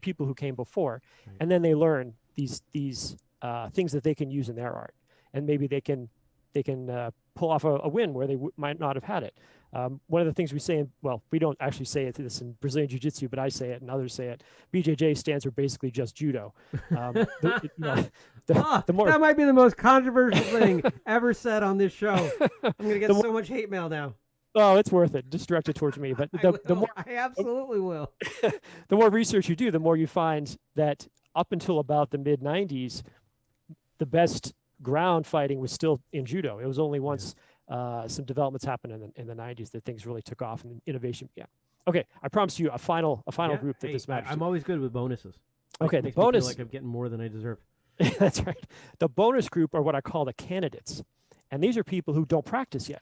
people who came before, right. And then they learn these things that they can use in their art, and maybe they can pull off a win where they might not have had it. One of the things we say, we don't actually say it to this in Brazilian Jiu-Jitsu, but I say it and others say it. BJJ stands for basically just judo. That might be the most controversial thing ever said on this show. I'm going to get so much hate mail now. Oh, it's worth it. Just direct it towards me. But the more I absolutely will. The more research you do, the more you find that up until about the mid 90s, the best ground fighting was still in judo. It was only once some developments happened in the 90s that things really took off and innovation began. Okay, I promise you a final group that this matters. I'm always good with bonuses. Okay, the bonus. Me feel like I'm getting more than I deserve. That's right. The bonus group are what I call the candidates, and these are people who don't practice yet.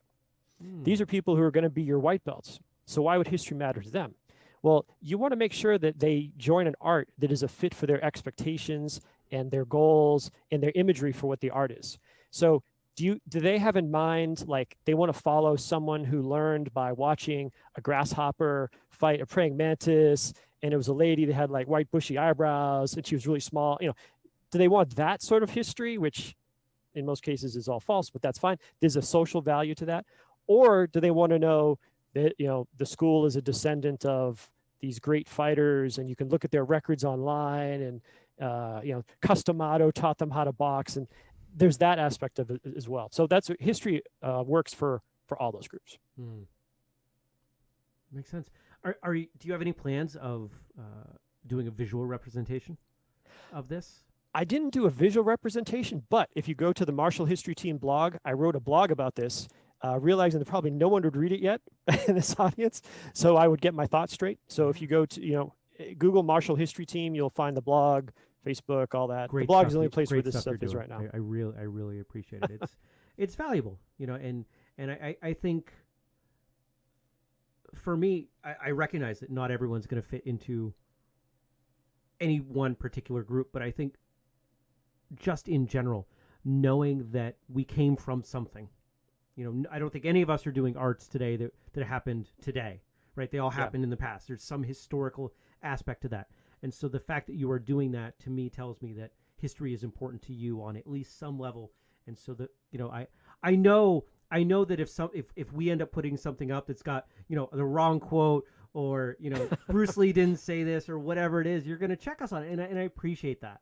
These are people who are going to be your white belts. So why would history matter to them? Well, you want to make sure that they join an art that is a fit for their expectations and their goals and their imagery for what the art is. So do they have in mind, like, they want to follow someone who learned by watching a grasshopper fight a praying mantis, and it was a lady that had like white bushy eyebrows and she was really small? do they want that sort of history, which in most cases is all false, but that's fine. There's a social value to that. Or do they want to know that, the school is a descendant of these great fighters and you can look at their records online and, Customato taught them how to box. And there's that aspect of it as well. So that's history works for all those groups. Makes sense. Do you have any plans of doing a visual representation of this? I didn't do a visual representation, but if you go to the Martial History Team blog, I wrote a blog about this, realizing that probably no one would read it yet in this audience. So I would get my thoughts straight. So if you go to, Google Martial History Team, you'll find the blog, Facebook, all that. Great the blog stuff. is the only place where Great this stuff stuff is you're right now. doing. I really appreciate it. It's valuable, and I think for me, I recognize that not everyone's going to fit into any one particular group, but I think just in general, knowing that we came from something, I don't think any of us are doing arts today that happened today, right? They all happened in the past. There's some historical aspect to that. And so the fact that you are doing that, to me, tells me that history is important to you on at least some level. And so that, I know that if we end up putting something up that's got, the wrong quote or, Bruce Lee didn't say this or whatever it is, you're going to check us on it. And I appreciate that.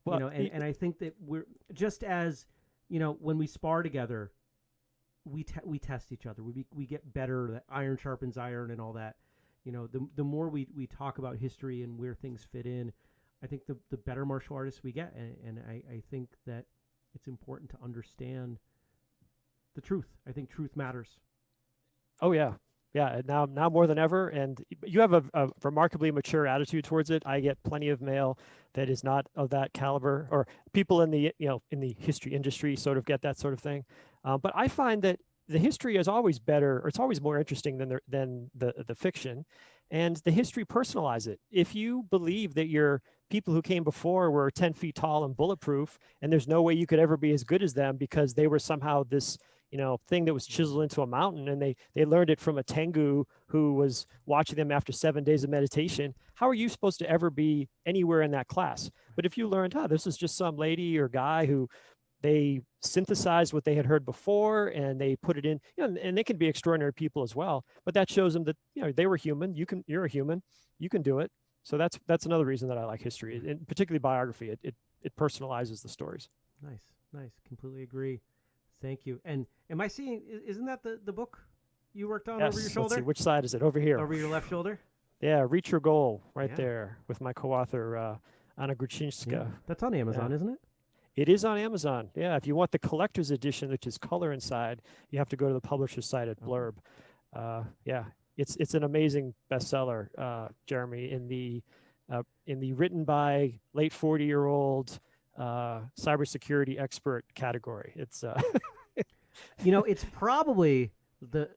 Well, and I think that we're just as, when we spar together, we test each other. We get better. That iron sharpens iron and all that. The more we talk about history and where things fit in, I think the better martial artists we get. And I think that it's important to understand the truth. I think truth matters. Oh, yeah. Yeah, now more than ever. And you have a remarkably mature attitude towards it. I get plenty of mail that is not of that caliber, or people in the, in the history industry sort of get that sort of thing. But I find that the history is always better, or it's always more interesting than the fiction. And the history personalize it. If you believe that your people who came before were 10 feet tall and bulletproof, and there's no way you could ever be as good as them because they were somehow this thing that was chiseled into a mountain, and they learned it from a Tengu who was watching them after 7 days of meditation. How are you supposed to ever be anywhere in that class? But if you learned, this is just some lady or guy who they synthesized what they had heard before and they put it in, and they can be extraordinary people as well. But that shows them that, they were human. You're a human. You can do it. So that's another reason that I like history, and particularly biography. It personalizes the stories. Nice. Completely agree. Thank you. And am I seeing, isn't that the book you worked on over your shoulder? Let's see, which side is it? Over here. Over your left shoulder? Yeah, Reach Your Goal, right there, with my co-author, Anna Gruchinska. Yeah. That's on Amazon, isn't it? It is on Amazon. Yeah, if you want the collector's edition, which is color inside, you have to go to the publisher's site at Blurb. Yeah, it's an amazing bestseller, Jeremy, in the written by late 40-year-old cybersecurity expert category. It's it's probably the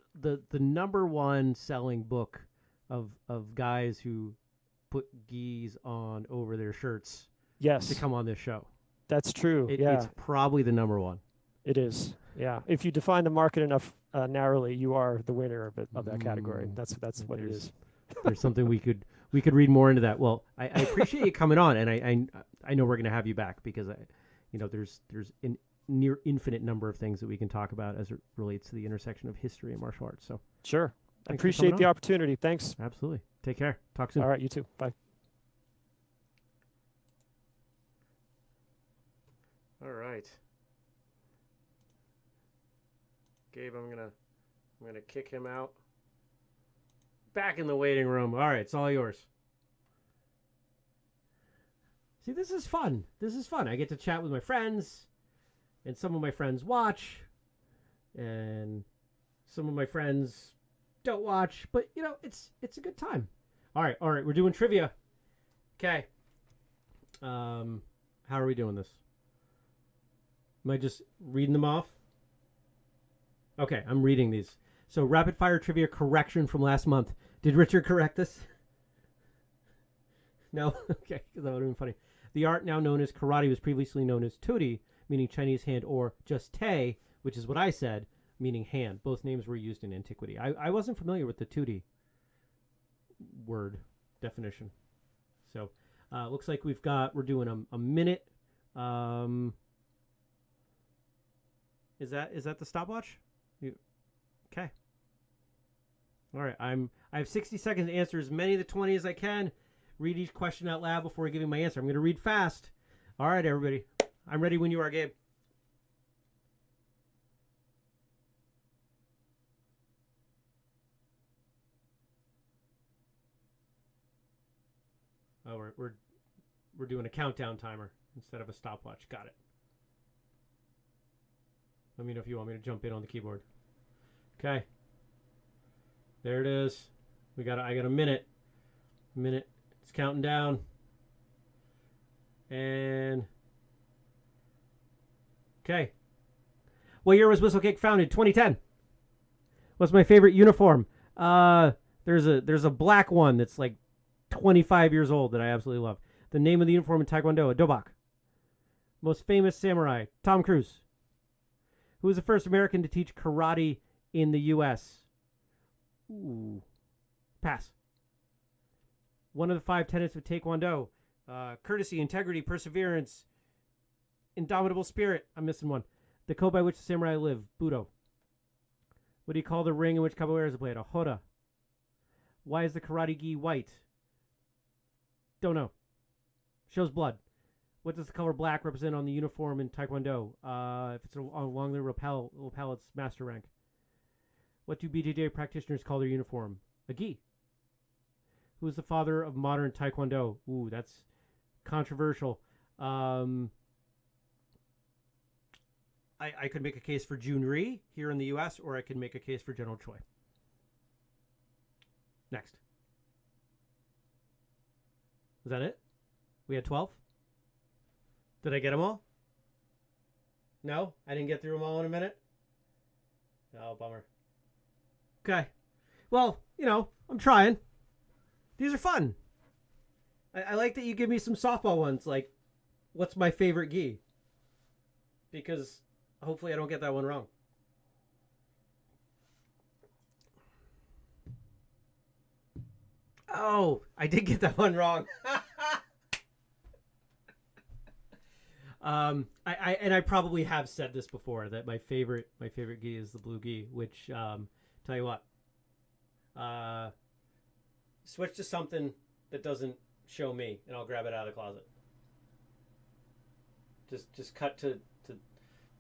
number one selling book of guys who put gis on over their shirts. Yes, to come on this show. That's true. It's probably the number one. It is. Yeah, if you define the market enough narrowly, you are the winner of that category. That's what it is. There's something we could read more into that. Well, I appreciate you coming on, and I know we're going to have you back because there's an near infinite number of things that we can talk about as it relates to the intersection of history and martial arts. So sure, I appreciate the opportunity. Thanks. Absolutely. Take care. Talk soon. All right, you too. Bye. All right, Gabe, I'm gonna kick him out. Back in the waiting room. All right, it's all yours. See, this is fun. I get to chat with my friends, and some of my friends watch, and some of my friends don't watch. But it's a good time. All right, we're doing trivia. Okay. How are we doing this? Am I just reading them off? Okay, I'm reading these. So, rapid fire trivia correction from last month. Did Richard correct this? No? Okay, because that would have been funny. The art now known as karate was previously known as tudi, meaning Chinese hand, or just te, which is what I said, meaning hand. Both names were used in antiquity. I wasn't familiar with the tudi word definition. So, looks like we're doing a minute Is that the stopwatch? Okay. All right. I have 60 seconds to answer as many of the 20 as I can. Read each question out loud before giving my answer. I'm going to read fast. All right, everybody. I'm ready when you are, Gabe. Oh, we're doing a countdown timer instead of a stopwatch. Got it. Let me know if you want me to jump in on the keyboard. Okay. There it is. I got a minute. It's counting down. And okay. What year was Whistlekick founded? 2010. What's my favorite uniform? There's a black one that's like 25 years old that I absolutely love. The name of the uniform in Taekwondo, a dobak. Most famous samurai, Tom Cruise. Who was the first American to teach karate in the U.S.? Ooh. Pass. One of the 5 tenets of Taekwondo. Courtesy, integrity, perseverance, indomitable spirit. I'm missing one. The code by which the samurai live, Budo. What do you call the ring in which Capoeira is played? A hora. Why is the karate gi white? Don't know. Shows blood. What does the color black represent on the uniform in Taekwondo? If it's along the lapel, it's master rank. What do BJJ practitioners call their uniform? A gi. Who is the father of modern Taekwondo? Ooh, that's controversial. I could make a case for Jun Rhee here in the U.S., or I could make a case for General Choi. Next. Was that it? We had 12? Did I get them all? No? I didn't get through them all in a minute? Oh, bummer. Okay. Well, I'm trying. These are fun. I like that you give me some softball ones, like, what's my favorite gi? Because hopefully I don't get that one wrong. Oh, I did get that one wrong. I probably have said this before that my favorite gi is the blue gi, which tell you what, switch to something that doesn't show me, and I'll grab it out of the closet. Just cut to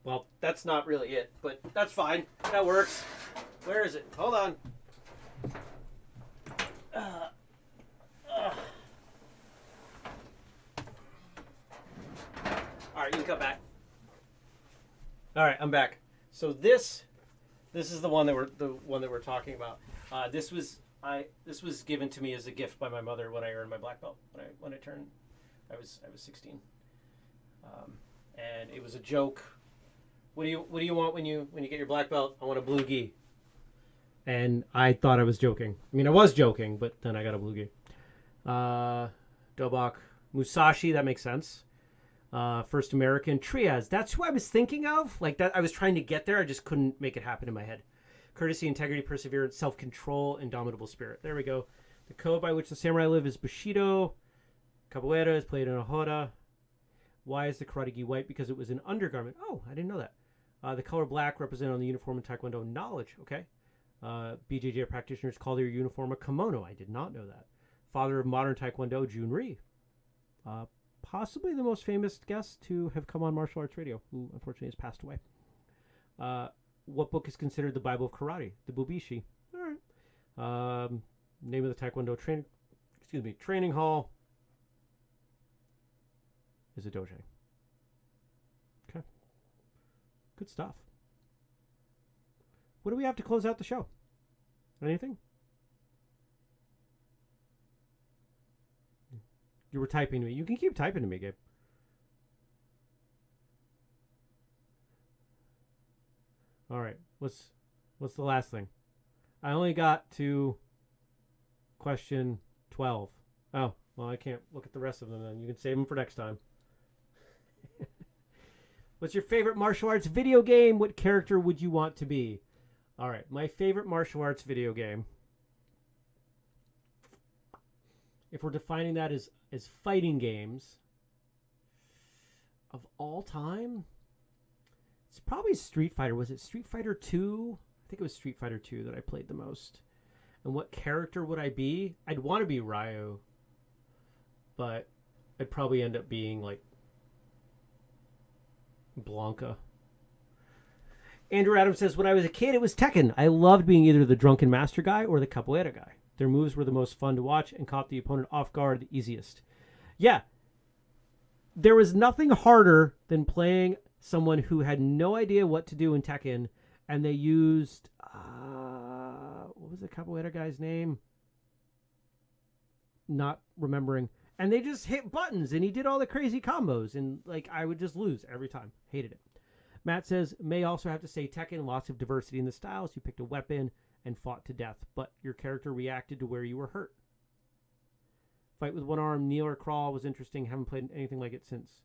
well, that's not really it, but that's fine. That works. Where is it? Hold on. All right, you can come back. All right, I'm back. So this is the one that we're talking about. This was given to me as a gift by my mother when I earned my black belt. When I was 16, and it was a joke. What do you want when you get your black belt? I want a blue gi. And I thought I was joking. I mean, I was joking, but then I got a blue gi. Dobak, Musashi, that makes sense. First American, Trias. That's who I was thinking of. Like that, I was trying to get there. I just couldn't make it happen in my head. Courtesy, integrity, perseverance, self-control, indomitable spirit. There we go. The code by which the samurai live is Bushido. Capoeira is played in a hora. Why is the karate gi white? Because it was an undergarment. Oh, I didn't know that. The color black represented on the uniform in Taekwondo. Knowledge. Okay. BJJ practitioners call their uniform a kimono. I did not know that. Father of modern Taekwondo, Jun Rhee. Possibly the most famous guest to have come on Martial Arts Radio, who unfortunately has passed away. What book is considered the Bible of Karate? The Bubishi. All right. Name of the Taekwondo training hall is a dojo. Okay. Good stuff. What do we have to close out the show? Anything? You were typing to me. You can keep typing to me, Gabe. All right. What's the last thing? I only got to question 12. Oh, well, I can't look at the rest of them then. You can save them for next time. What's your favorite martial arts video game? What character would you want to be? All right. My favorite martial arts video game, if we're defining that as fighting games, of all time, it's probably Street Fighter. Was it Street Fighter 2? I think it was Street Fighter 2 that I played the most. And what character would I be? I'd want to be Ryo, but I'd probably end up being like Blanca. Andrew Adams says, when I was a kid, it was Tekken. I loved being either the drunken master guy or the capoeira guy. Their moves were the most fun to watch and caught the opponent off guard the easiest. Yeah. There was nothing harder than playing someone who had no idea what to do in Tekken, and they used, what was the capoeira guy's name? Not remembering. And they just hit buttons, and he did all the crazy combos, and like I would just lose every time. Hated it. Matt says, may also have to say Tekken, lots of diversity in the styles. You picked a weapon and fought to death, but your character reacted to where you were hurt. Fight with one arm, kneel or crawl was interesting. Haven't played anything like it since.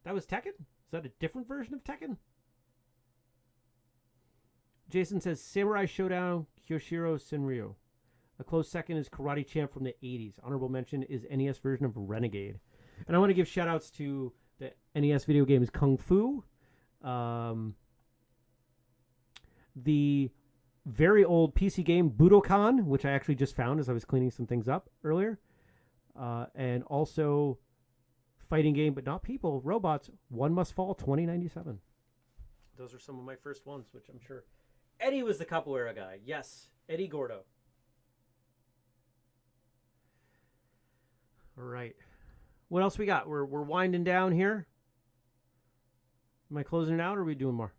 That was Tekken? Is that a different version of Tekken? Jason says, Samurai Showdown, Kyoshiro Senryu. A close second is Karate Champ from the 80s. Honorable mention is NES version of Renegade. And I want to give shout outs to the NES video games Kung Fu, the very old PC game Budokan, which I actually just found as I was cleaning some things up earlier, and also fighting game, but not people, robots, One Must Fall 2097. Those are some of my first ones, which I'm sure Eddie was the capoeira guy. Yes, Eddie Gordo. All right. What else we got? We're winding down here. Am I closing it out, or are we doing more?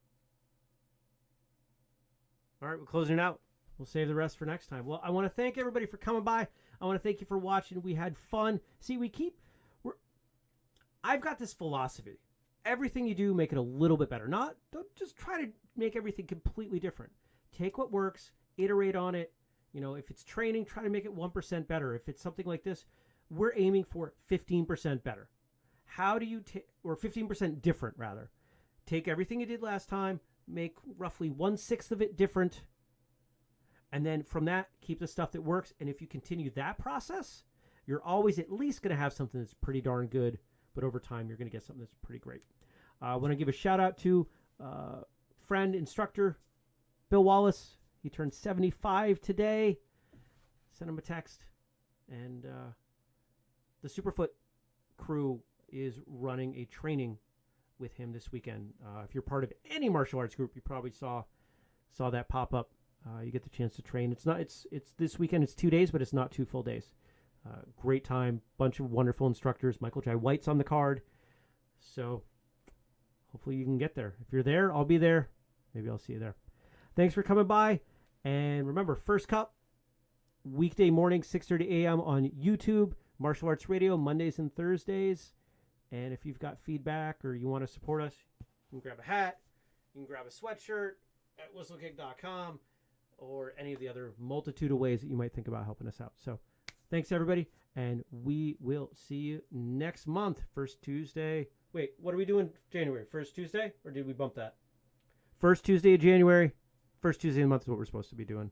All right, we're closing it out. We'll save the rest for next time. Well, I want to thank everybody for coming by. I want to thank you for watching. We had fun. See, I've got this philosophy. Everything you do, make it a little bit better. Don't just try to make everything completely different. Take what works, iterate on it. You know, if it's training, try to make it 1% better. If it's something like this, we're aiming for 15% better. How do you or 15% different, rather. Take everything you did last time, make roughly 1/6 of it different, and then from that, keep the stuff that works. And if you continue that process, you're always at least going to have something that's pretty darn good, but over time, you're going to get something that's pretty great. I want to give a shout out to friend, instructor, Bill Wallace. He turned 75 today. Send him a text. And the Superfoot crew is running a training with him this weekend. If you're part of any martial arts group, you probably saw that pop up. You get the chance to train. It's this weekend. It's 2 days, but it's not 2 full days. Great time. Bunch of wonderful instructors. Michael J. White's on the card. So hopefully you can get there. If you're there, I'll be there. Maybe I'll see you there. Thanks for coming by. And remember, First Cup, weekday morning, 6:30 a.m. on YouTube. Martial Arts Radio, Mondays and Thursdays. And if you've got feedback or you want to support us, you can grab a hat, you can grab a sweatshirt at whistlekick.com, or any of the other multitude of ways that you might think about helping us out. So thanks, everybody, and we will see you next month, first Tuesday. Wait, what are we doing January? First Tuesday, or did we bump that? First Tuesday of January. First Tuesday of the month is what we're supposed to be doing.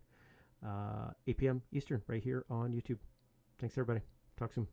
8 p.m. Eastern, right here on YouTube. Thanks, everybody. Talk soon.